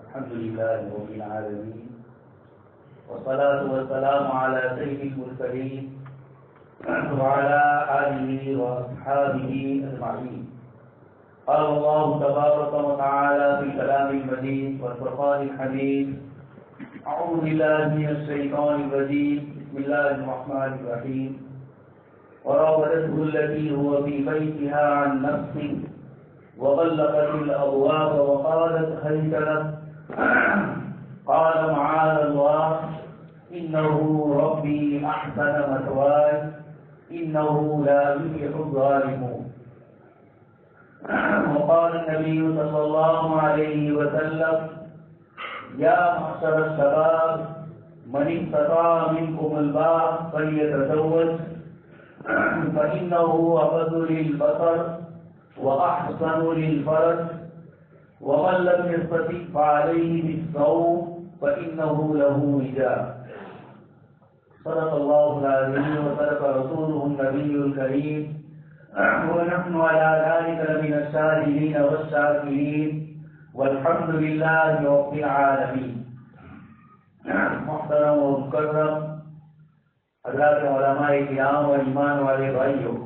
الحمد لله رب العالمين والصلاة والسلام على سيد المرسلين وعلى آله وأصحابه أجمعين. قال الله تبارك وتعالى في كلام المجيد والفرقان الحميد: أعوذ بالله من الشيطان الرجيم. بسم الله الرحمن الرحيم. وراودته التي هو في بيتها عن نفسه وغلقت الأبواب وقالت هيت لك قال معاذ الله إنه ربي أحسن مثواي إنه لا يفلح الظالمون. وقال النبي صلى الله عليه وسلم: يا معشر الشباب من استطاع منكم الباء فليتزوج فإنه أغض للبصر وأحسن للفرج ومن لم يستطع فعليه بالصوم فإنه له وجاء. صدق الله العظيم وصدق رسوله النبي الكريم ونحن على ذلك لمن الشاهدين والشاكرين والحمد لله رب العالمين. محترم و مکرم حضرات علماء کرام اور ایمان والے بھائیوں،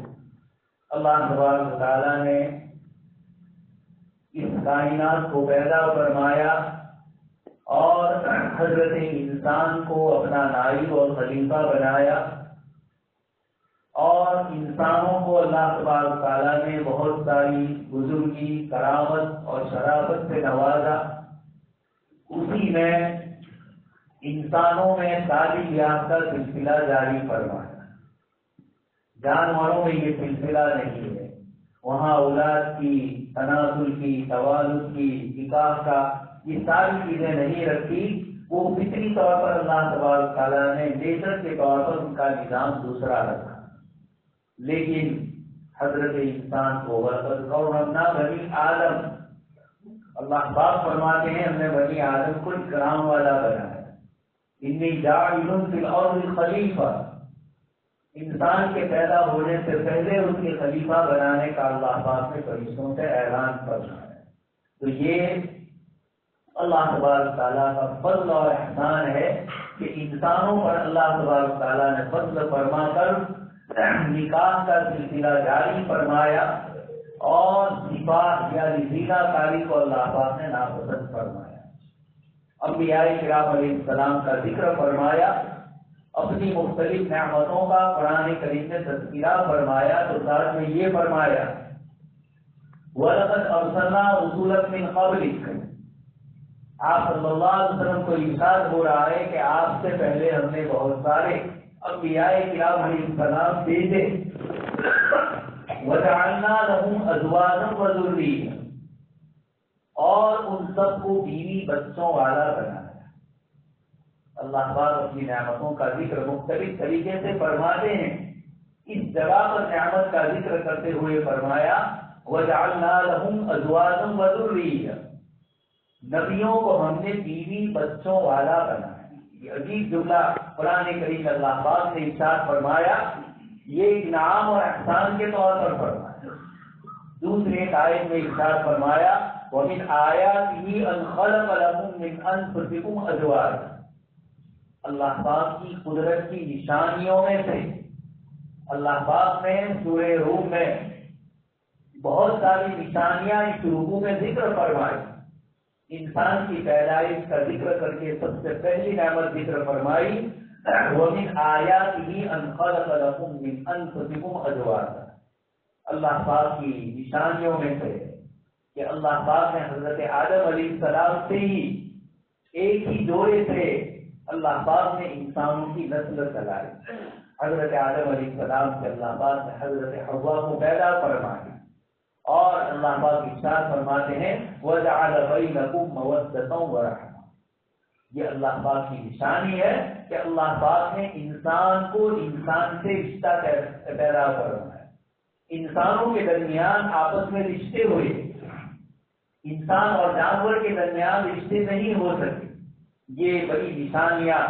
اللہ تبارک و تعالیٰ نے اس کائنات کو پیدا فرمایا اور حضرت انسان کو اپنا نائب اور خلیفہ بنایا، اور انسانوں کو اللہ تبارک و تعالیٰ نے بہت ساری بزرگی، کرامت اور شرافت سے نوازا۔ اسی میں انسانوں میں تعلیم یافتہ سلسلہ جاری فرمایا۔ جانوروں میں یہ سلسلہ نہیں ہے، وہاں اولاد کی، تناسل کی، توالد کی، نکاح کا، یہ ساری چیزیں نہیں رکھی۔ وہ فطری طور پر اللہ تبارک تعالیٰ نے نیچر کے طور پر ان کا نظام دوسرا رکھا، لیکن حضرت انسان کو وَقَرَّمْنَا بَنِي آدم، اللہ پاک فرماتے ہیں ہم نے بنی آدم کو اکرام والا بنایا۔ انی جاعل فی الارض خلیفہ، انسان کے پیدا ہونے سے پہلے اس کے خلیفہ بنانے کا اللہ پاک نے فرشتوں سے اعلان فرمایا ہے۔ تو یہ اللہ تبارک تعالیٰ کا فضل اور احسان ہے کہ انسانوں پر اللہ تبارک تعالیٰ نے فضل فرما کر نکاح کا سلسلہ جاری فرمایا، اور نفاق یعنی زنا کاری کو اللہ پاک نے ناپسند فرمایا۔ انبیاء کرام علیہ السلام کا ذکر فرمایا، اپنی مختلف نعمتوں کا قرآن کریم نے تذکرہ فرمایا، تو ساتھ میں یہ فرمایا وَلَقَدْ أَرْسَلْنَا رُسُلًا مِّن قَبْلِكَ، آپ صلی اللہ علیہ وسلم کو ارشاد ہو رہا ہے کہ آپ سے پہلے ہم نے بہت سارے انبیاء کرام علیہ السلام بھیجے۔ وَجَعَلْنَا لَهُمْ أَزْوَاجًا وَذُرِّيَّةً، اور ان سب کو بیوی بچوں والا بنایا۔ اللہ پاک اپنی نعمتوں کا ذکر مختلف طریقے سے فرماتے ہیں۔ اس جگہ پر نعمت کا ذکر کرتے ہوئے فرمایا وَجَعَلْنَا لَهُمْ أَزْوَاجًا وَذُرِّيَّةً، نبیوں کو ہم نے بیوی بچوں والا بنایا۔ یہ عجیب جملہ قرآن کریم اللہ پاک نے ارشاد فرمایا، یہ انعام اور احسان کے طور پر فرمایا۔ دوسرے آیت میں ارشاد فرمایا وَمِنْ آيَاتِهِ أَنْ خَلَقَ لَكُم مِّنْ أَنفُسِكُمْ أَزْوَاجًا، اللہ پاک کی قدرت کی نشانیوں میں سے اللہ پاک نے سورہ روم میں بہت ساری نشانیاں اس رکوع میں ذکر فرمائی۔ انسان کی پیدائش کا ذکر کر کے سب سے پہلی نعمت ذکر فرمائی وَمِنْ آيَاتِهِ أَنْ خَلَقَ لَكُم مِّنْ أَنفُسِكُمْ أَزْوَاجًا، اللہ پاک کی نشانیوں میں سے کہ اللہ پاک نے حضرت آدم علیہ السلام سے ہی ایک ہی جوڑے سے اللہ پاک نے انسانوں کی نسل چلائی. حضرت آدم علیہ السلام سے اللہ پاک نے حضرت حوا کو پیدا فرمایا اور اللہ پاک ارشاد فرماتے ہیں وَجَعَلَ بَيْنَكُمْ مَوَدَّةً وَرَحْمَةً. یہ اللہ پاک کی نشانی ہے کہ اللہ پاک نے انسان کو انسان سے رشتہ پیدا فرمایا. انسانوں کے درمیان آپس میں رشتے ہوئے، انسان اور جانور کے درمیان رشتے نہیں ہو سکے. یہ بڑی نشانیاں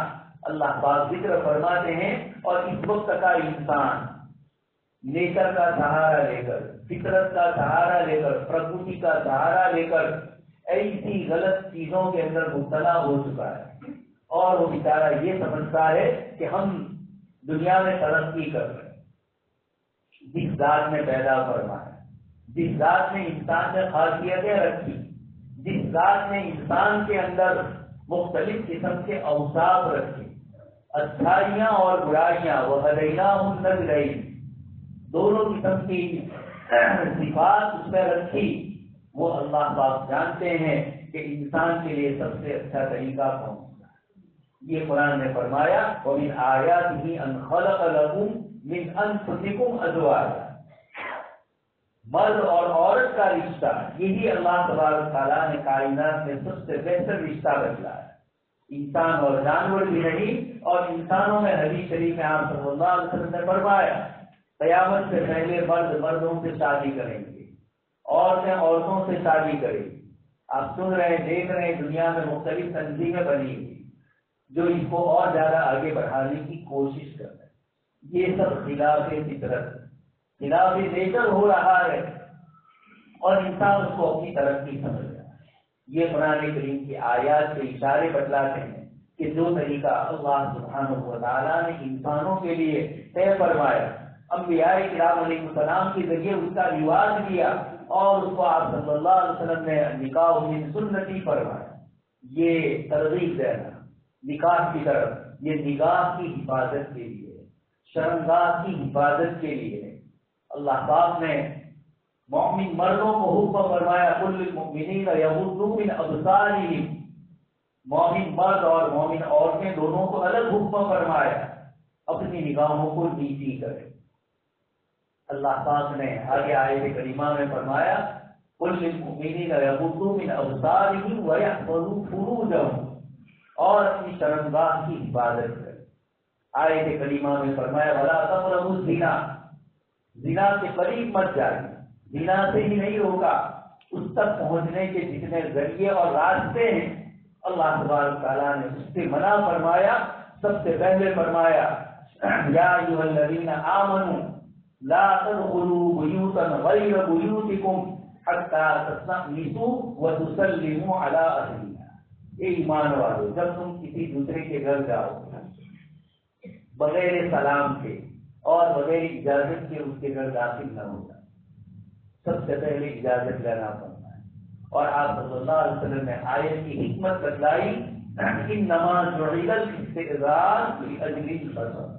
اللہ پاک ذکر فرماتے ہیں. اور اس وقت کا انسان نیچر کا سہارا لے کر، فطرت کا سہارا لے کر، پرکرتی کا سہارا لے کر ایسی غلط چیزوں کے اندر مبتلا ہو چکا ہے، اور وہ بیچارہ یہ سمجھتا ہے کہ ہم دنیا میں ترقی کر رہے ہیں. جس ذات نے پیدا فرمایا، جس ذات نے انسان میں خاصیتیں رکھی، جس ذات نے انسان کے اندر مختلف قسم کے اوصاف رکھے، اچھائیاں اور برائیاں، وَهَدَيْنَاهُ النَّجْدَيْنِ، دونوں قسم کی صفات اس میں رکھی، وہ اللہ پاک جانتے ہیں کہ انسان کے لیے سب سے اچھا طریقہ کون سا ہے. یہ قرآن نے فرمایا وَمِنْ آيَاتِهِ أَنْ خَلَقَ لَكُم مِّنْ أَنفُسِكُمْ أَزْوَاجًا. مرد اور عورت کا رشتہ، یہی اللہ تبارک تعالیٰ نے کائنات میں سب سے بہتر رشتہ بتلایا. انسان اور جانور بھی نہیں. اور انسانوں میں حدیث شریف میں آپ صلی اللہ علیہ وسلم نے فرمایا قیامت سے پہلے مرد مردوں سے شادی کریں گے، عورتیں عورتوں سے شادی کریں گی. آپ سن رہے ہیں، دیکھ رہے ہیں، دنیا میں مختلف تنظیمیں بنی ہوئی جو اس کو اور زیادہ آگے بڑھانے کی کوشش کر رہے ہیں. یہ سب خلاف فطرت، خلاف نیچر ہو رہا ہے اور انسان اس کو اپنی ترقی سمجھ رہا ہے. یہ قرآن کریم کی آیات کے اشارے بتلاتے ہیں کہ جو طریقہ اللہ سبحانہ و تعالیٰ نے انسانوں کے لیے طے فرمایا، انبیاء کرام علیہ السلام کے ذریعے اس کا رواج کیا اور اس کو آپ صلی اللہ علیہ وسلم نے نکاح من سنتی فرمایا. یہ ترغیب دینا نکاح کی طرف، یہ نگاہ کی حفاظت کے لیے، شرمگاہ کی حفاظت کے لیے. اللہ پاک نے مومن مردوں کو حکم فرمایا قل للمؤمنین یغضوا من ابصارہم. مومن مرد اور مومن عورتیں دونوں کو الگ حکم فرمایا اپنی نگاہوں کو نیچی کرے. اللہ پاک نے آگے آیت کریمہ میں فرمایا قل للمؤمنین یغضوا من ابصارہم ویحفظوا فروجہم، اور اپنی شرمگاہ کی حفاظت کرے. آیت کریمہ میں فرمایا ولا تقربوا الزنا، زنا کے قریب مت جائیں. زنا سے ہی نہیں روکا، اس تک پہنچنے کے جتنے ذریعے اور راستے ہیں اللہ تبارک تعالیٰ نے اس سے منع فرمایا. سب سے پہلے فرمایا یا ایھا الذین آمنوا لا تدخلوا بیوتا غیر بیوتکم حتی تستأنسوا وتسلموا علی اہلہا. اے ایمان والو، جب تم کسی دوسرے کے گھر جاؤ بغیر سلام کے اور بغیر اجازت کے اس کے گھر داخل نہ ہو جائے. سب سے پہلے اجازت لینا پڑتا ہے. اور آپ صلی اللہ علیہ وسلم نے آیت کی حکمت بتلائی انما جعل الاستئذان لاجل البصر.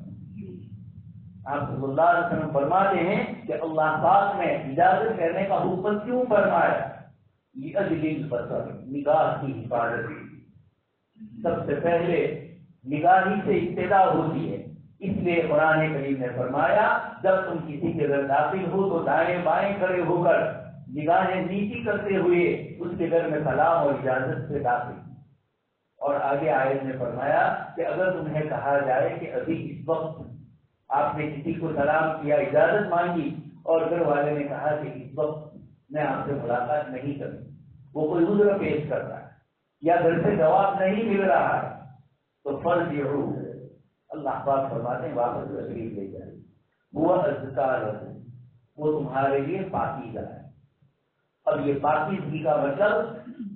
آپ صلی اللہ علیہ وسلم فرماتے ہیں کہ اللہ پاک نے اجازت کرنے کا حکم کیوں فرمایا؟ لاجل البصر، نگاہ کی حفاظت. سب سے پہلے نگاہی سے ابتدا ہوتی ہے. اس لیے قرآن کریم نے فرمایا جب تم کسی کے گھر داخل ہو تو دائیں بائیں کھڑے ہو کر نگاہیں نیچی کرتے ہوئے اس کے گھر میں سلام اور اجازت سے داخل. اور آگے آیت نے فرمایا کہ اگر تمہیں کہا جائے کہ ابھی اس وقت آپ نے کسی کو سلام کیا، اجازت مانگی، اور گھر والے نے کہا کہ اس وقت میں آپ سے ملاقات نہیں کروں، وہ کوئی عذر پیش کر رہا ہے یا گھر سے جواب نہیں مل رہا ہے، تو فرجعوا، اللہ پاک فرماتے ہیں واپس تشریف لے جائے. وہ اذکار، وہ تمہارے لیے پاکیزہ ہے. اب یہ پاکیزگی کا مطلب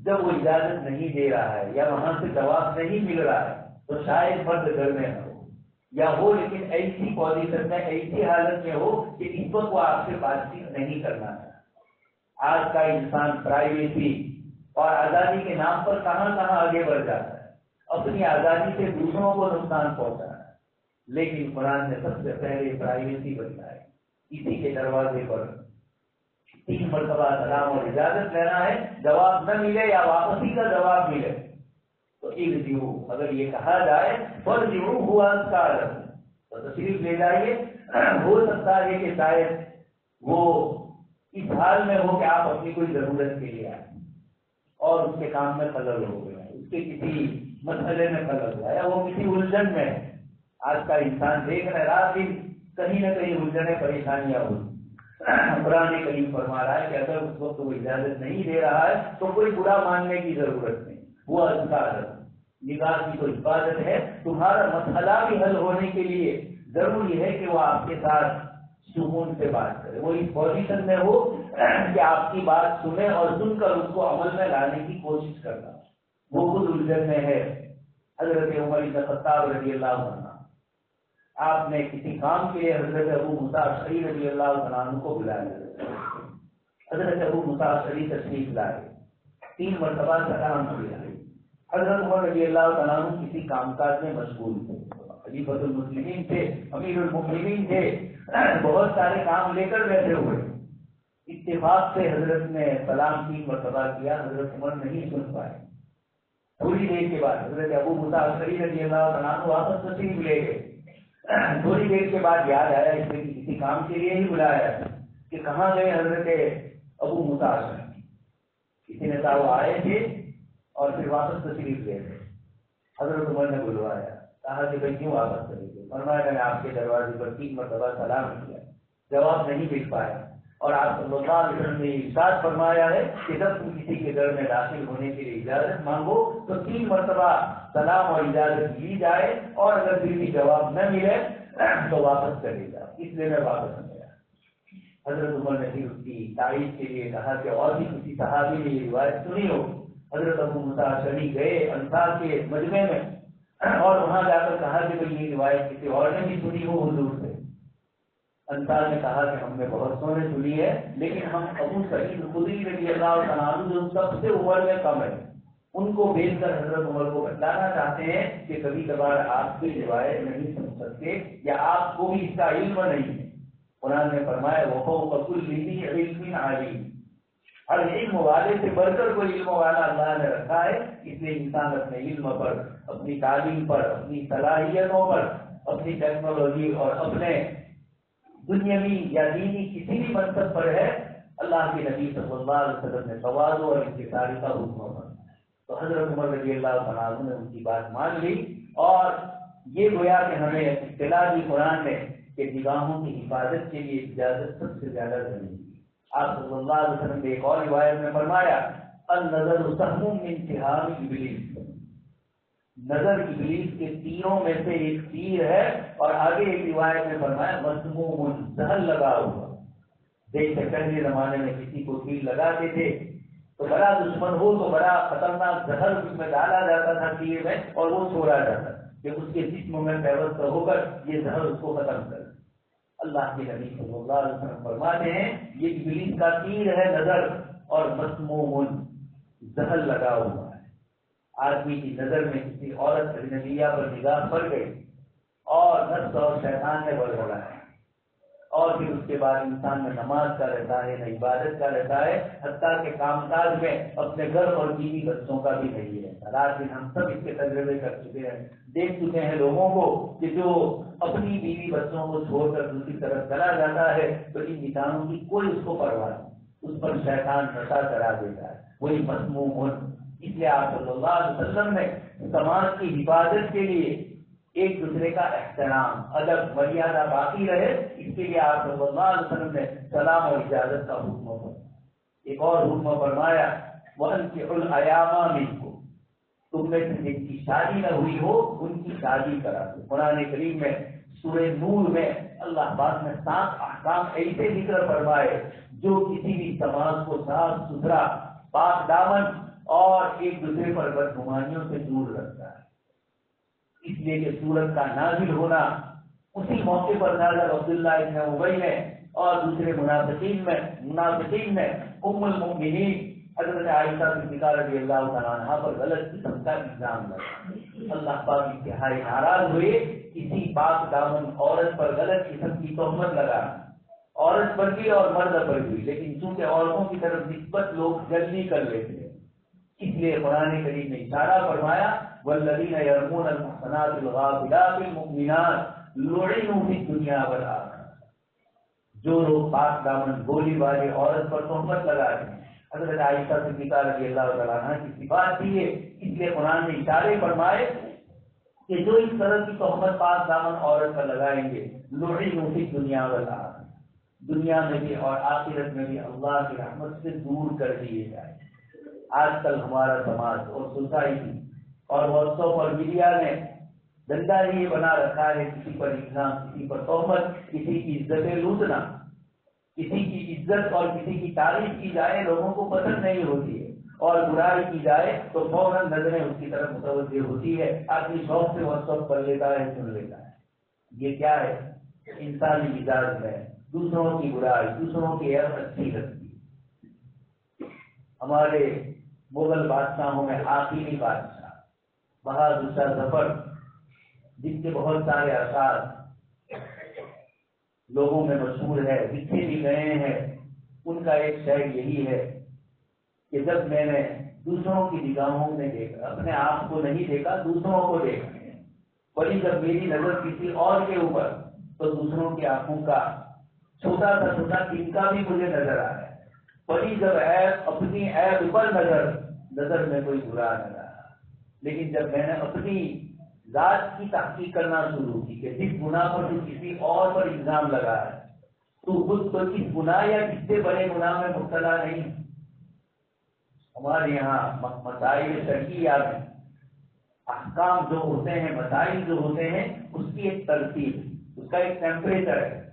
جب وہ اجازت نہیں دے رہا ہے یا وہاں سے جواب نہیں مل رہا ہے تو شاید مرد گھر میں ہو یا ہو، لیکن ایسی پوزیشن میں، ایسی حالت میں ہو کہ اس وقت وہ آپ سے بات چیت نہیں کرنا ہے. آج کا انسان پرائیویسی اور آزادی کے نام پر کہاں کہاں آگے بڑھ جاتا ہے، اپنی آزادی سے دوسروں کو نقصان پہنچا ہے. لیکن قرآن نے سب سے پہلے پرائیویسی بتائی. کسی کے دروازے پر 3 مرتبہ سلام اور اجازت لینا ہے، جواب نہ ملے یا واپسی کا جواب ملے تو ارجعوا، اگر یہ کہا جائے فارجعوا هو ازکى لكم، تو تشریف لے جائیے. ہو سکتا ہے کہ شاید وہ اس حال میں ہو کہ آپ اپنی کوئی ضرورت کے لیے آئے اور اس کے کام میں خلل ہو گیا، اس کے کسی مسئلے میں خلل ہوا ہے، وہ کسی الجھن میں ہے. آج کا انسان دیکھ رہا ہے رات دن کہیں نہ کہیں الجھنیں پریشانیاں ہوئی. قرآن کریم فرما رہا ہے کہ اگر اس وقت وہ اجازت نہیں دے رہا ہے تو کوئی برا ماننے کی ضرورت نہیں. وہ اذکار نگاہ کی تو حفاظت ہے. تمہارا مسئلہ بھی حل ہونے کے لیے ضروری ہے کہ وہ آپ کے ساتھ سکون سے بات کرے، وہ اس پوزیشن میں ہو کہ آپ کی بات سنے اور سن کر اس کو عمل میں لانے کی کوشش کرنا. وہ خود الجھن میں ہے. حضرت عمر بن خطاب رضی اللہ عنہ، آپ نے کسی کام کے لیے حضرت ابو موسیٰ اشعری رضی اللہ عنہ کو بلایا. حضرت ابو موسیٰ اشعری تشریف لائے، 3 مرتبہ سلام کیا. حضرت عمر رضی اللہ عنہ کسی کام کاج میں مشغول تھے، خلیفۃ المسلمین تھے، امیر المؤمنین تھے، بہت سارے کام لے کر بیٹھے ہوئے. اتفاق سے حضرت نے سلام 3 مرتبہ کیا، حضرت عمر نہیں سن پائے. تھوڑی دیر کے بعد حضرت ابو موسیٰ اشعری رضی اللہ عنہ واپس تشریف لے گئے. تھوڑی دیر کے بعد یاد آیا اس نے کسی کام کے لیے ہی بلایا کہ کہاں گئے حضرت ابو موسیٰ اشعری. کسی نے کہا وہ آئے تھے اور پھر واپس تشریف لے گئے. حضرت عمر نے بلوایا، کہا کہ بھائی کیوں واپس چلے گئے؟ فرمایا کہ میں آپ کے دروازے پر 3 مرتبہ سلام کیا، جواب نہیں مل پایا، اور آپ صلی اللہ علیہ وسلم نے ارشاد فرمایا ہے کہ جب تم کسی کے گھر میں داخل ہونے کے لیے اجازت مانگو تو 3 مرتبہ سلام اور اجازت لی جائے، اور اگر پھر بھی جواب نہ ملے تو واپس چلے جاؤ. اس لیے میں واپس آ گیا. حضرت عمر نے پھر اس کی تعریف کے لیے کہا کہ اور بھی کسی صحابی نے یہ روایت سنی ہو. حضرت ابو موسیٰ اشعری گئے انصار کے مجمع میں اور وہاں جا کر کہا کہ بھئی یہ روایت کسی اور نے بھی سنی ہو حضور سے. انصار نے کہا کہ ہم نے بہت سونے سنی ہے، لیکن ہم ابو سعید خدری رضی اللہ عنہ جو سب سے عمر میں کم ہے ان کو بھیج کر حضرت عمر کو بتلانا چاہتے ہیں کہ کبھی کبھار آپ کی روایت نہیں سن سکتے یا آپ کو بھی اس کا علم نہیں ہے. قرآن نے فرمایا وَفَوْقَ كُلِّ ذِي عِلْمٍ عَلِيمٌ، ہر علم والے سے بڑھ کر کوئی علم والا اللہ نے رکھا ہے. اس لیے انسان اپنے علم پر، اپنی تعلیم پر، اپنی صلاحیتوں پر، اپنی ٹیکنالوجی اور اپنے دنیاوی یا دینی کسی بھی منصب پر ہے، اللہ کے نبی صلی اللہ علیہ وسلم نے تواضع اور انکساری کا حکم فرمایا. تو حضرت عمر رضی اللہ عنہ نے ان کی بات مان لی، اور یہ گویا کہ ہمیں اطلاع دی قرآن میں کہ نگاہوں کی حفاظت کے لیے اجازت سب سے زیادہ ضروری ہے. آپ صلی اللہ علیہ وسلم نے ایک اور روایت میں فرمایا النظر سهم من سهام ابلیس، نظر ابلیس کے تیروں میں سے ایک تیر ہے. اور آگے ایک روایت میں فرمایا مسموم، زہر لگا ہوا. جیسے پہلے زمانے میں کسی کو تیر لگاتے تھے تو بڑا دشمن ہو تو بڑا خطرناک زہر اس میں ڈالا جاتا تھا تیر میں، اور وہ چھوڑا جاتا کہ اس کے جسم میں پیوست ہو کر یہ زہر اس کو ختم کر. اللہ کے نبی صلی اللہ علیہ وسلم فرماتے ہیں یہ ابلیس کا تیر ہے نظر، اور مسموم، زہر لگا ہوا ہے. آدمی کی نظر میں کسی عورت اجنبیہ پر نگاہ پڑ گئی اور نفس اور شیطان نے بڑھ رہا ہے، اور پھر اس کے بعد انسان میں نماز کا رہتا ہے، نہ عبادت کا رہتا ہے، حتیٰ کہ کام کاج میں اپنے گھر اور بیوی بچوں کا بھی نہیں رہتا. رات دن ہم سب اس کے تجربے کر چکے ہیں، دیکھ چکے ہیں لوگوں کو کہ جو اپنی بیوی بچوں کو چھوڑ کر دوسری طرف چلا جاتا ہے تو ان نشانوں کی کوئی اس کو پرواہ نہیں، اس پر شیطان نشہ کرا دیتا ہے، وہی مسموم. اس لیے آپ صلی اللہ علیہ وسلم نے سماج کی حفاظت کے لیے ایک دوسرے کا احترام، ادب، مریادہ باقی رہے، اس کے لیے آپ صلی اللہ علیہ وسلم نے سلام اور اجازت کا حکم فرمایا. ایک اور حکم فرمایا وَأَنكِحُوا الْأَيَامَ مِنكُمْ، تم میں سے جن کی شادی نہ ہوئی ہو ان کی شادی کرا دو. قرآن کریم میں سورہ نور میں اللہ پاک نے 7 احکام ایسے ذکر فرمائے جو کسی بھی سماج کو صاف ستھرا، پاک دامن اور ایک دوسرے پر بدگمانیوں سے دور رکھتا ہے. اس لیے کہ سورت کا نازل ہونا اسی موقع پر نازل عبداللہ ابن ابی میں اور دوسرے منافقین میں ام المؤمنین حضرت عائشہ صدیقہ رضی اللہ تعالیٰ عنہا پر غلط قسم کا الزام لگا. اللہ پاک انتہائی ناراض ہوئے کسی پاک دامن عورت پر غلط قسم کی تہمت لگا. عورت پر بھی اور مرد پر بھی، لیکن چونکہ عورتوں کی طرف نسبت لوگ جلدی کر لیتے ہیں اس لیے قرآن کریم نے اشارہ فرمایا والذین یرمون المحصنات الغافلات المؤمنات لعنوا فی الدنیا والآخرہ، جو لوگ پاک دامن بولی والے عورت پر تہمت لگا رہے ہیں، حضرت عائشہ صدیقہ رضی اللہ تعالیٰ عنہ کی صفات تھی ہے، اس لیے قرآن نے اشارے فرمائے کہ جو اس طرح کی تہمت پاک دامن عورت پر لگائیں گے لعنوا فی الدنیا والآخرہ، دنیا میں بھی اور آخرت میں بھی اللہ کی رحمت سے دور کر دیے جائیں۔ آج کل ہمارا سماج اور سوسائٹی اور واٹس ایپ اور میڈیا نے دندا یہ بنا رکھا ہے، کسی پر الزام، کسی پر تہمت، کسی کی عزتیں لوٹنا، کسی کی عزت اور کسی کی تعریف کی جائے لوگوں کو پسند نہیں ہوتی ہے، اور برائی کی جائے تو فوراً نظریں اس کی طرف متوجہ ہوتی ہے، آدمی شوق سے واٹس ایپ کر لیتا ہے، سن لیتا ہے۔ یہ کیا ہے؟ انسانی مزاج میں دوسروں کی برائی، دوسروں کی عیب اچھی لگتی ہے۔ ہمارے مغل بادشاہوں میں آخری بادشاہ بہادر شاہ ظفر، جن کے بہت سارے اشعار لوگوں میں مشہور ہے، لکھے بھی گئے ہیں، ان کا ایک شعر یہی ہے کہ جب میں نے دوسروں کی نگاہوں میں دیکھا، اپنے آپ کو نہیں دیکھا، دوسروں کو دیکھا، وہی جب میری نظر کسی اور کے اوپر تو دوسروں کی آنکھوں کا چھوٹا سا چھوٹا تنکا بھی مجھے نظر آ رہا ہے، وہی جب عیب اپنی عیب پر نظر میں کوئی برا نظر آیا، لیکن جب میں نے اپنی ذات کی تحقیق کرنا شروع کی کہ جس گناہ پر تو کسی اور پر الزام لگا ہے، تو خود تو اس گناہ یا اس سے بڑے گناہ میں مبتلا نہیں۔ ہمارے یہاں مسائل شرعیہ میں احکام جو ہوتے ہیں، مسائل جو ہوتے ہیں، اس کی ایک ترتیب، اس کا ایک ٹیمپریچر ہے۔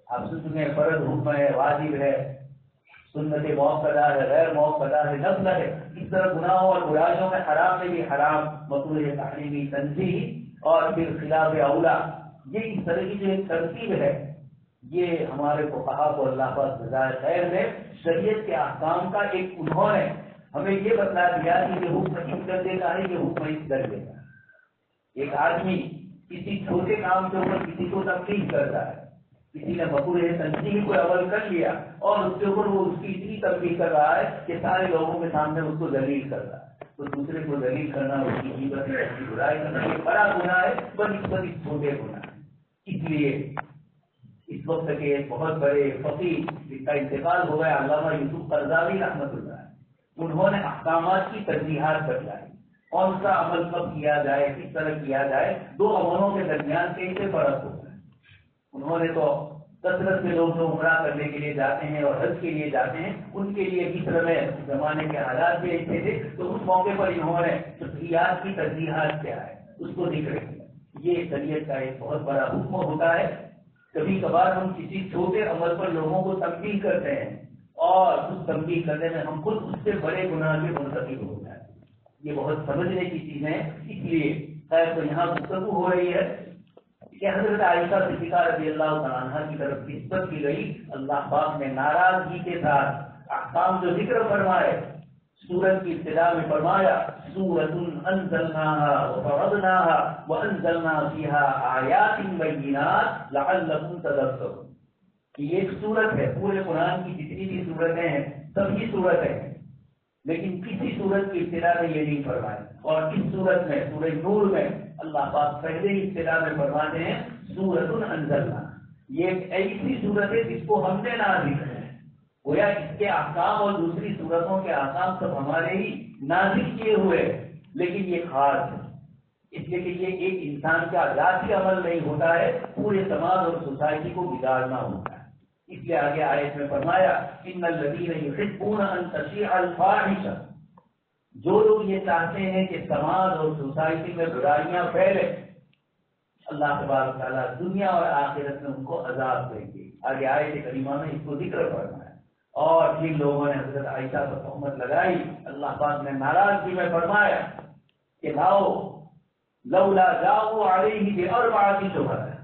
آپ سے سنیں فرض حکم ہے، واجب ہے، سنت موقدہ ہے، غیر موقدہ ہے، نفل ہے، اس طرح گناہوں اور برائیوں میں حرام میں بھی حرام، مکروہ تحریمی، تنزیہی اور پھر خلاف اولا، یہ اس طرح کی جو ایک ترتیب ہے، یہ ہمارے فقہا کو اللہ پاک جزائے خیر میں شریعت کے احکام کا ایک انہوں نے ہمیں یہ بتلا دیا کہ یہ حکم اس درجے کا ہے، یہ حکم اس درجے کا ہے۔ ایک آدمی کسی چھوٹے کام کے اوپر کسی کو تنقید کرتا ہے، کسی نے مکروہ تنزیہی کو عمل کر لیا اور اس کے اوپر وہ اس کی اتنی تنقید کر رہا ہے کہ سارے لوگوں کے سامنے اس کو ذلیل کر رہا ہے، تو دوسرے کو ذلیل کرنا، اس کی غیبت یا اس کی برائی کرنا یہ بڑا گناہ ہے بنسبت اس چھوٹے گناہ ہے۔ اس لیے اس وقت کے ایک بہت بڑے فقیہ جن کا انتقال ہو گیا، علامہ یوسف قرضاوی رحمۃ اللہ، انہوں نے احکامات کی ترجیحات بتلائی، کون سا عمل کب کیا جائے، کس طرح کیا جائے، دو عملوں کے درمیان کیسے فرق ہوتا ہے۔ انہوں نے تو کثرت سے لوگ جو عمرہ کرنے کے لیے جاتے ہیں اور حج کے لیے جاتے ہیں، ان کے لیے مصر میں زمانے کے حالات بھی ایسے تھے، تو اس موقع پر انہوں نے فقہیات کی ترجیحات کیا ہے اس کو ذکر کیا۔ یہ شریعت کا ایک بہت بڑا حکم ہوتا ہے۔ کبھی کبھار ہم کسی چھوٹے عمل پر لوگوں کو تنبیہ کرتے ہیں اور اس تنبیہ کرنے میں ہم خود اس سے بڑے گناہ کے مرتکب ہو جائیں، یہ بہت سمجھنے کی چیزیں ہیں۔ اس لیے خیر تو یہاں گفتگو ہو رہی ہے کہ حضرت عائشہ صدیقہ رضی اللہ تعالیٰ عنہ کی طرف نسبت کی گئی، اللہ پاک نے ناراضگی کے ساتھ احکام جو ذکر فرمائے، سورت کی ابتدا میں فرمایا سورۃ انزلناها وفرضناها وانزلنا فيها آیات بینات لعلکم تذکرون۔ یہ ایک سورت ہے، پورے قرآن کی جتنی بھی سورتیں ہیں سب ہی سورت ہیں، لیکن کسی سورت کی ابتدا میں یہ نہیں فرمایا، اور اس سورت میں سورہ نور میں اللہ پاک پہلے ہی ابتدا میں فرماتے ہیں سورۃ انزلنا، یہ ایک ایسی سورت ہے جس کو ہم نے نازل کیا ہے، گویا اس کے احکام اور دوسری سورتوں کے احکام سب ہمارے ہی نازل کیے ہوئے، لیکن یہ خاص ہے اس لیے کہ یہ ایک انسان کا ذاتی عمل نہیں ہوتا ہے، پورے سماج اور سوسائٹی کو بگاڑنا ہوتا ہے۔ اس لیے آگے آیت میں فرمایا ان الذین یحبون ان تشیع الفاحشہ، جو لوگ یہ چاہتے ہیں کہ سماج اور سوسائٹی میں برائیاں پھیلے، اللہ تبارک تعالیٰ دنیا اور آخرت میں ان کو عذاب دیں گے۔ آگے آیت کریمہ میں اس کو ذکر فرمایا، اور جن لوگوں نے حضرت عائشہ پر تہمت لگائی، اللہ پاک نے ناراضگی میں فرمایا کہ لاؤ لولا جاؤ علیہ باربعۃ شہداء،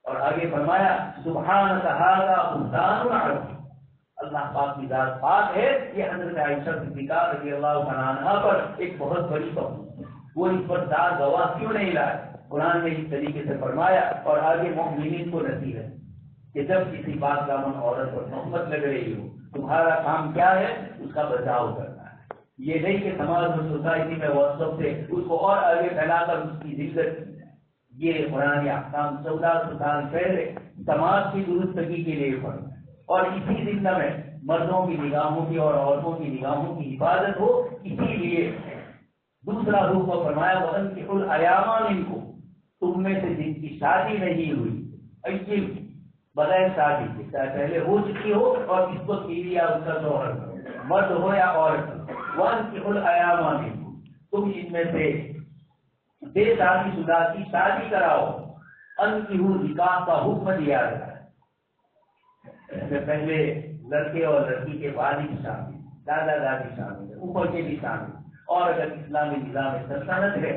اور آگے فرمایا سبحانک ھذا بہتان عظیم، اللہ پاک کی ذات پاک ہے، یہ حضرت عائشہ صدیقہ رضی اللہ تعالیٰ عنہ پر ایک بہت بڑی تہمت ہے، وہ اس پر دار گواہ کیوں نہیں لائے؟ قرآن نے اس طریقے سے فرمایا، اور آگے مومنین کو نصیحت کہ جب کسی پاک دامن عورت پر تہمت لگ رہی ہو، تمہارا کام کیا ہے؟ اس کا بچاؤ کرنا ہے، یہ نہیں کہ سماج اور سوسائٹی میں واٹس ایپ سے اس کو اور آگے پھیلا کر اس کی ذلت کی جائے. یہ قرآن احکام 1400 سال پہلے سماج کی درستگی کے لیے پڑھا ہے، اور اسی ضمن میں مردوں کی نگاہوں کی اور عورتوں کی نگاہوں کی حفاظت ہو. اسی لیے دوسرا حکم کو فرمایا وَأَنكِحُوا الْأَيَامَ مِنكُمْ، تم میں سے جن کی شادی نہیں ہوئی، ایسے بغیر شادی کے چاہے پہلے ہو چکی ہو اور اس کو بیوی یا اس کا شوہر مرد ہو یا عورت، وَأَنكِحُوا الْأَيَامَ مِنكُمْ، تم ان میں سے بے شادی شدہ کی شادی کراؤ. انکحوا نکاح کا حکم دیا گیا ہے. اس میں پہلے لڑکے اور لڑکی کے والد شامل، دادا دادی شامل ہے، اوپر کے بھی شامل، اور اگر اسلامی نظام سلطنت ہے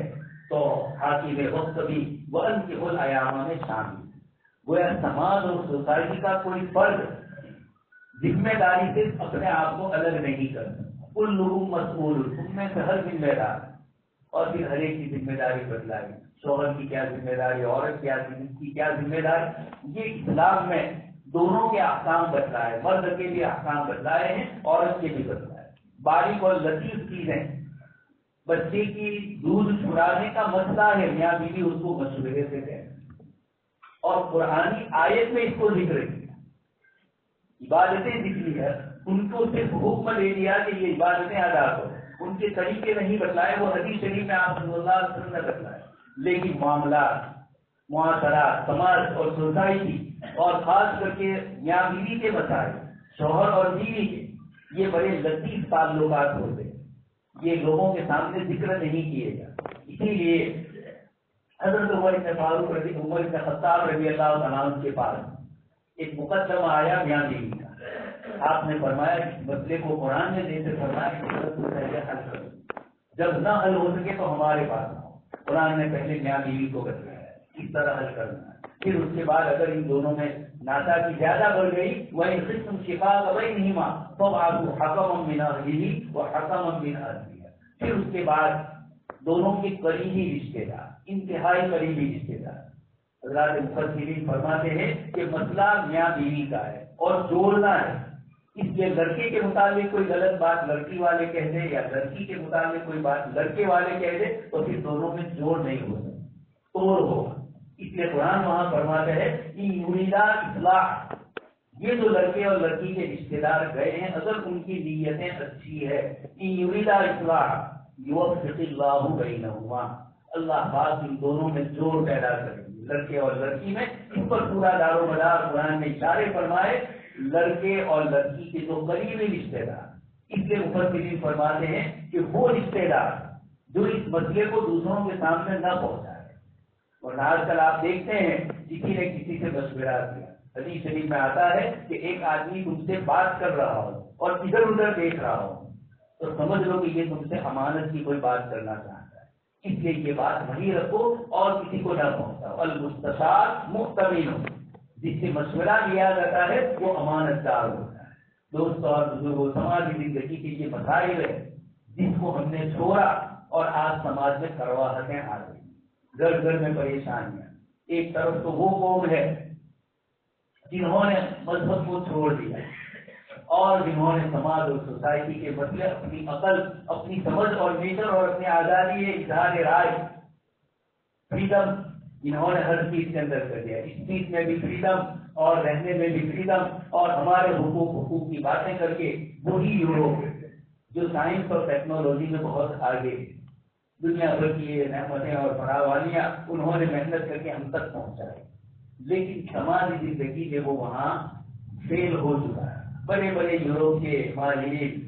تو حاکم وقت بھی وَأَنكِحُوا الْأَيَامَ میں شامل ہے. گویا سماج اور سوسائٹی کا کوئی فرد ذمہ داری سے اپنے آپ کو الگ نہیں کرتا. كُلُّكُم مَسْئُولٌ، تم میں سے ہر ذمہ دار. اور پھر ہر ایک کی ذمہ داری بتلائی، شوہر کی کیا ذمہ داری، عورت کی کیا ذمہ داری. یہ اسلام میں دونوں کے احکام بتلائے، مرد کے بھی احکام بتلائے ہیں، عورت کے بھی بتلائے. باریک اور لطیف چیزیں، بچے کی دودھ چھڑانے کا مسئلہ ہے، میاں بیوی اس کو مشورے سے دیں، اور قرآنی آیت میں اس کو ذکر کیا. عبادتیں ذکری ہے، ان کو صرف حکم دے دیا کہ یہ عبادتیں ادا کرو. ان کے طریقے نہیں بتلائے، وہ حدیث شریف میں آپ صلی اللہ علیہ وسلم نے بتلائے. لیکن معاملات، معاشرات، سماج اور سوسائٹی، اور خاص کر کے میاں بیوی کے مسائل، شوہر اور بیوی کے، یہ بڑے لطیف تعلقات ہوتے ہیں، یہ لوگوں کے سامنے ذکر نہیں کیے جاتے. اسی لیے حضرت عمر بن خطاب رضی اللہ تعالیٰ عنہ کے پاس ایک مقدمہ آیا میاں بیوی کا. آپ نے فرمایا اس مسئلے کو قرآن نے جیسے فرمایا کہ پہلے حل کرو، جب نہ حل ہو سکے تو ہمارے پاس آؤ. قرآن نے پہلے میاں بیوی کو بتایا اس طرح حل کرنا ہے. پھر اس کے بعد اگر ان دونوں میں ناسا کی زیادہ بڑھ گئی وہی قسم شقاق بینہما فابعثوا حکما من اہلہ وحکما من اہلہا، پھر اس کے بعد دونوں کے قریبی رشتے دار، انتہائی قریبی رشتے دار. حضرات مفسرین فرماتے ہیں کہ مسئلہ میاں بیوی کا ہے اور جوڑنا ہے. اس لیے لڑکے کے متعلق کوئی غلط بات لڑکی والے کہہ دے یا لڑکی کے متعلق کوئی بات لڑکے والے کہہ دے تو پھر دونوں میں جوڑ نہیں ہو سکتا، توڑ ہوگا. اس لیے قرآن وہاں فرماتا ہے کہ یریدا اصلاح، یہ جو لڑکے اور لڑکی کے رشتے دار گئے ہیں اگر ان کی نیتیں اچھی ہے، یریدا اصلاح یوفق اللہ بینہما، اللہ پاک ان دونوں میں جوڑ پیدا کریں گے، لڑکے اور لڑکی میں. اس پر پورا دار و مدار قرآن نے اشارے فرمائے لڑکے اور لڑکی کے جو قریبی رشتے دار. اس لیے مفسرین فرماتے ہیں کہ وہ رشتے دار جو اس مسئلے کو دوسروں کے سامنے نہ پہنچائے. اور آج کل آپ دیکھتے ہیں کسی نے کسی سے مشورہ کیا، حدیث شریف میں آتا ہے کہ ایک آدمی تم سے بات کر رہا ہو اور ادھر ادھر دیکھ رہا ہو تو سمجھ لو کہ یہ تم سے امانت کی کوئی بات کرنا چاہتا ہے. اس لیے یہ بات وہیں رکھو اور کسی کو نہ پہنچاؤ. المستشار مؤتمن، جس سے مشورہ لیا جاتا ہے وہ امانت دار ہوتا ہے. دوستوں اور بزرگوں، سماجی زندگی کے یہ مسائل ہے جس کو ہم نے چھوڑا اور آج سماج میں کرواہٹیں آ گئی، گھر گھر میں پریشانیاں. ایک طرف تو وہ قوم ہے جنہوں نے مذہب کو چھوڑ دیا اور جنہوں نے سماج اور سوسائٹی کے مسئلے اپنی عقل، اپنی سمجھ اور نیچر اور اپنی آزادی اظہار رائے، فریڈم، انہوں نے ہر چیز کے اندر کر دیا. اس چیز میں بھی فریڈم اور رہنے میں بھی فریڈم اور ہمارے حقوق کی باتیں کر کے وہی یوروپ جو سائنس اور ٹیکنالوجی میں بہت آگے، دنیا بھر کی نعمتیں اور فراوانیاں انہوں نے محنت کر کے ہم تک پہنچائی، لیکن سماجی زندگی میں وہ وہاں فیل ہو چکا ہے. بڑے بڑے یوروپ کے ماہرین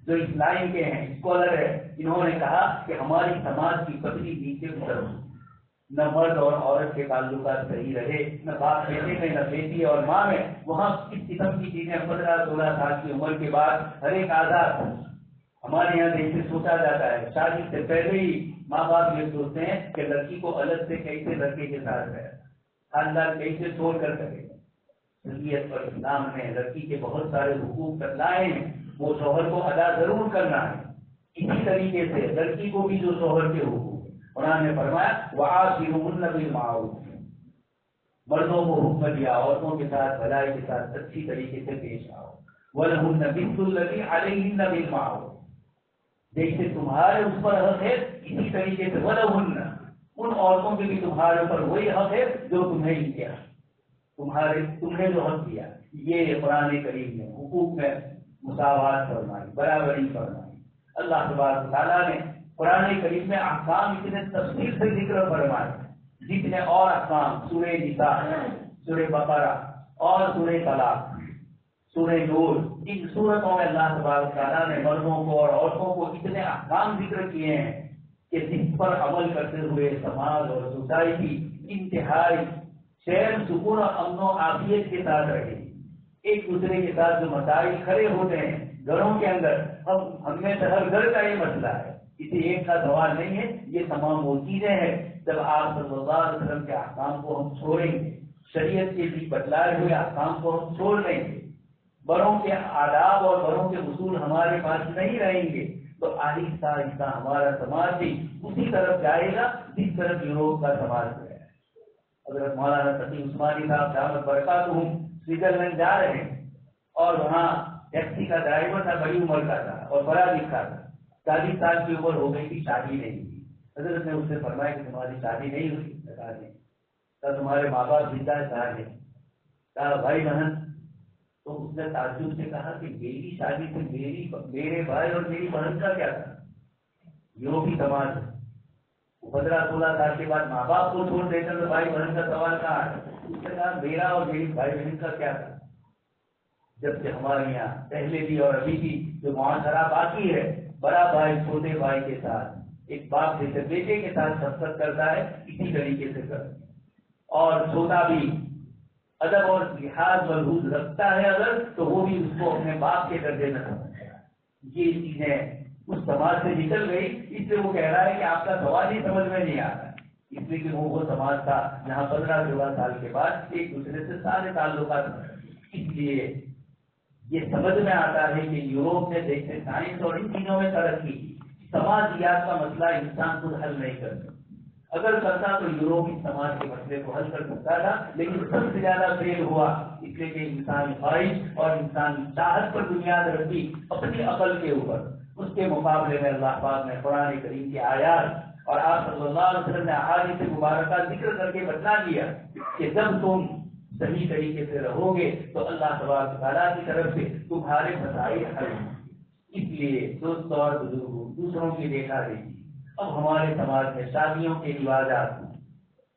جو اسلام کے ہیں، اسکالر ہیں، انہوں نے کہا کہ ہماری سماج کی پتلی نیچے اتر، نہ مرد اور عورت کے تعلقات صحیح رہے، نہ باپ بیٹے میں، نہ بیٹی اور ماں میں. وہاں اس قسم کی چیزیں 15-16 سال کی عمر کے بعد ہر ایک آزاد. ہمارے یہاں جیسے سوچا جاتا ہے شادی سے پہلے ہی ماں باپ یہ سوچتے ہیں کہ لڑکی کو الگ سے کیسے لڑکے کے ساتھ رہے، خاندان کیسے چھوڑ کر کرے. شریعت اور اسلام نے لڑکی کے بہت سارے حقوق بتلائے ہیں، وہ شوہر کو ادا ضرور کرنا ہے. اسی طریقے سے لڑکی کو بھی جو شوہر کے حقوق، قرآن نے فرمایا وَعَاشِرُهُنَّ بِالْمَعْرُوفِ، مردوں کو حکم دیا عورتوں کے ساتھ بھلائی کے ساتھ اچھی طریقے سے پیش آؤ. وَلَهُنَّ مِثْلُ الَّذِي عَلَيْهِنَّ بِالْمَعْرُوفِ، جیسے تمہارے اس پر حق ہے اسی طریقے سے ولہن ان عورتوں کے بھی تمہارے اوپر وہی حق ہے جو تمہیں کیا تمہیں جو حق دیا. یہ قرآن کریم نے حقوق میں مساوات فرمائی, برابری فرمائی. اللہ تبارک تعالیٰ نے قرآن کریم میں احکام اتنے تفصیل سے ذکر فرمائے جتنے اور احکام سورہ نساء, سورہ بقرہ اور سورہ طلاق, سورہ نور, ان سورتوں میں اللہ تبارک تعالیٰ نے مردوں کو اور عورتوں کو اتنے احکام ذکر کیے ہیں کہ جس پر عمل کرتے ہوئے سماج اور سوسائٹی انتہائی چین سکون اور امن و عافیت کے ساتھ رہے. ایک دوسرے کے ساتھ جو مسائل کھڑے ہوتے ہیں گھروں کے اندر, ہم میں سے ہر گھر کا یہ مسئلہ ہے, کسی ایک کا سوال نہیں ہے. یہ تمام وہ چیزیں ہیں جب آپ صلی اللہ علیہ وسلم کے احکام کو ہم چھوڑیں گے, شریعت کے بھی بتلائے ہوئے احکام کو ہم چھوڑ لیں گے, بڑوں کے آداب اور بڑوں کے اصول ہمارے پاس نہیں رہیں گے, تو آہستہ آہستہ ہمارا سماج بھی اسی طرف جائے گا جس طرف یوروپ کا سماج گیا ہے. حضرت مولانا تقی عثمانی صاحب دامت برکاتہم سوئٹزرلینڈ جا رہے ہیں اور وہاں ٹیکسی کا ڈرائیور تھا, بڑی عمر کا تھا اور بڑا لکھا تھا, 40 سال کی عمر ہو گئی تھی, شادی نہیں ہوئی. حضرت نے اس سے فرمایا کہ تمہاری شادی نہیں ہوئی, بتا دیں کیا تمہارے ماں باپ زندہ ہے, کہا بھائی بہن. تو اس نے تعجب سے کہا کہ میری شادی سے میرے بھائی اور میری بہن کا کیا تھا, یوروپی سماج 15-16 سال کے بعد ماں باپ کو چھوڑ دیتا تو بھائی بہن کا سوال کہاں ہے. اس نے کہا میرا اور میری بھائی بہن کا کیا تھا, جبکہ ہمارے یہاں پہلے بھی اور ابھی بھی جو معاشرہ باقی ہے, بڑا بھائی چھوٹے بھائی کے ساتھ, ایک باپ جیسے بیٹے کے ساتھ شفقت کرتا ہے اسی طریقے سے کرتا ہے, اور چھوٹا بھی ادب اور لحاظ ملحوظ رکھتا ہے اگر تو وہ بھی اس کو اپنے باپ کے درجے میں سمجھتا ہے. یہ چیزیں اس سماج سے نکل گئی, اس لیے وہ کہہ رہا ہے کہ آپ کا سوال ہی سمجھ میں نہیں آتا, اس لیے کہ وہ سماج تھا جہاں 15-16 سال کے بعد ایک دوسرے سے سارے تعلقات. اس لیے یہ سمجھ میں آتا ہے کہ یوروپ نے دیکھتے سائنس اور ان چیزوں میں ترقی کی, سماجیات کا مسئلہ انسان خود حل نہیں کر سکتا. اگر کرتا تو یوروپی سماج کے مسئلے کو حل کر سکتا تھا, لیکن سب سے زیادہ فیل ہوا اس لیے کہ انسانی خواہش اور انسانی چاہت پر بنیاد رکھی اپنی عقل کے اوپر. اس کے مقابلے میں اللہ پاک نے قرآن کریم کی آیات اور آپ صلی اللہ علیہ وسلم نے احادیث مبارکہ ذکر کر کے بتلا دیا کہ جب تم صحیح طریقے سے رہو گے تو اللہ تبارک تعالیٰ کی طرف سے تمہارے مسائل حل ہوں. اس لیے دوست اور بزرگوں, دوسروں کی دیکھا دیکھی اب ہمارے سماج میں شادیوں کے رواجات,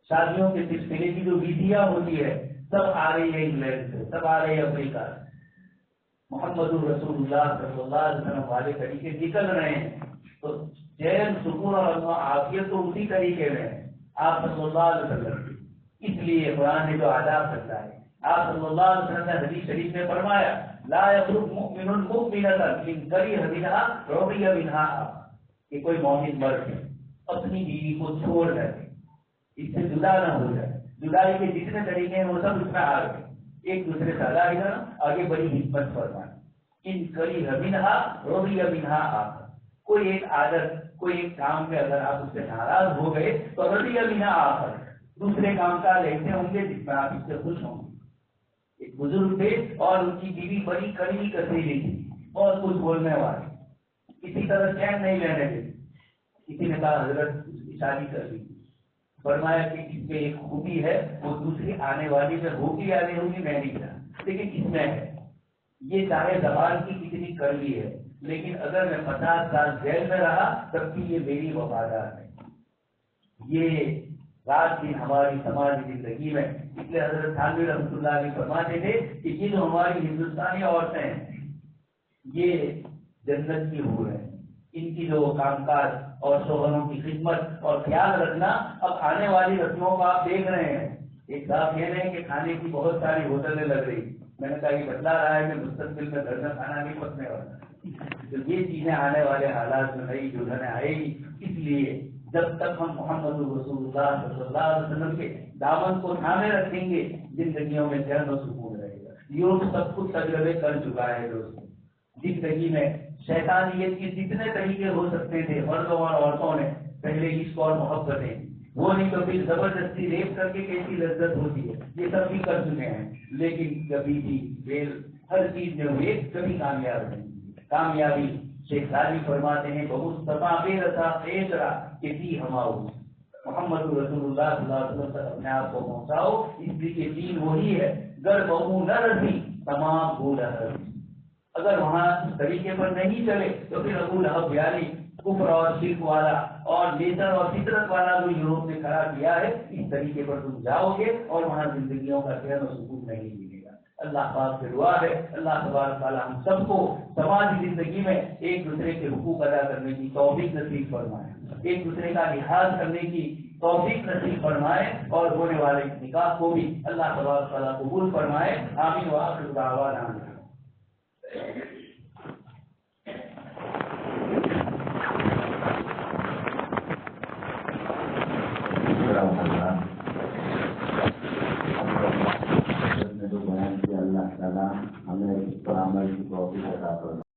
شادیوں کے سلسلے کی جو ویدیاں ہوتی ہے سب آ رہی ہے انگلینڈ سے, سب آ رہی ہے افریقہ سے. محمد الرسول اللہ صلی اللہ علیہ وسلم والے طریقے نکل رہے ہیں تو چین سکون اور عافیت تو اسی طریقے میں آپ صلی اللہ علیہ وسلم. اس لیے قرآن نے جو آداب کرتا ہے, آپ صلی اللہ علیہ وسلم نے حدیث شریف میں فرمایا لا يخلق مؤمن مؤمنة من كره منها رضي منها, کہ کوئی مومن مرد ہے اپنی بیوی کو چھوڑ کر اس سے جدا نہ ہو جائے. جدائی کے جتنے طریقے ہیں وہ سب اس میں آ گئے, ایک دوسرے سے الگ ہے, آگے بڑی حکمت فرمائے. ان کری منہا رضی منہا آخر, کوئی ایک عادت کوئی ایک کام میں اگر آپ اس سے ناراض ہو گئے تو رضی منہا آخر, دوسرے کام کا لیتے ہوں گے جس میں آپ اس سے خوش ہوں گے. ایک بزرگ تھے اور ان کی بیوی بڑی کڑوی کسیلی تھی, بہت کچھ بولنے والی, کسی طرح چین نہیں لینے دیتی. کسی نے کہا حضرت اس کی شادی کر لی, فرمایا کہ اس میں ایک خوبی ہے وہ دوسری آنے والی میں ہوگی یا نہیں ہوگی میں نہیں جانتا, لیکن اس میں ہے یہ چاہے زبان کی کتنی کڑوی ہے لیکن اگر میں 50 سال جیل میں رہا تب بھی یہ میری وفادار ہے. یہ رات دن ہماری سماجی زندگی میں, اس لیے حضرت تھانوی رحمۃ اللہ علیہ فرماتے تھے کہ یہ جو ہماری ہندوستانی عورتیں ہیں یہ جنت کی حور ہیں. ان کی جو کام کاج اور شوہروں کی خدمت اور خیال رکھنا, اب آنے والی رسموں کو آپ دیکھ رہے ہیں. ایک صاحب کہہ رہے ہیں کہ کھانے کی بہت ساری ہوٹلیں لگ رہی, میں نے کہا یہ بتلا رہا ہے کہ مستقبل میں گھر میں کھانا نہیں پکنے والا. تو یہ چیزیں آنے والے حالات میں نئی دلہنیں آئے گی. اس لیے جب تک ہم محمد رسول اللہ صلی اللہ علیہ وسلم کے دامن کو تھامے رکھیں گے زندگیوں میں چین و سکون رہے گا. یہ سب کچھ تجربے کر چکا ہے دوستوں. زندگی میں شیطانیت کے جتنے طریقے ہو سکتے تھے مردوں اور عورتوں نے پہلے عشق اور محبتیں, وہ نہیں تو پھر زبردستی ریپ کر کے کیسی لذت ہوتی ہے, یہ سب بھی کر چکے ہیں. لیکن کبھی بھی فیل ہر چیز میں ہوئے کبھی کامیاب نہیں. کامیابی شیخ سعدی فرماتے ہیں بمصطفیٰ بے رسا پیشرا کسی ہماؤ محمد رسول اللہ صلی اللہ علیہ وسلم تک اپنے آپ کو پہنچاؤ، اس لیے کہ دین وہی ہے، گر بہو نہ رسی تمام بھولا رسی۔ اگر وہاں اس طریقے پر نہیں چلے تو پھر ابو لہب یعنی کفر اور شرک والا اور نیچر اور فطرت والا جو یورپ نے کھڑا کیا ہے، اس طریقے پر تم جاؤ گے اور وہاں زندگیوں کا چین و سکون نہیں ملے گا۔ اللہ پاک سے دعا ہے اللہ تبارک تعالیٰ ہم سب کو سماجی زندگی میں ایک دوسرے کے حقوق ادا کرنے کی توفیق نصیب فرمائے، ایک دوسرے کا لحاظ کرنے کی توفیق نصیب فرمائے، اور ہونے والے نکاح کو بھی اللہ تبارک تعالیٰ قبول فرمائے۔ آمین وآخر دعوانا اللہ تعالیٰ ہمیں اس پر عمل کی توفیق عطا فرمائے۔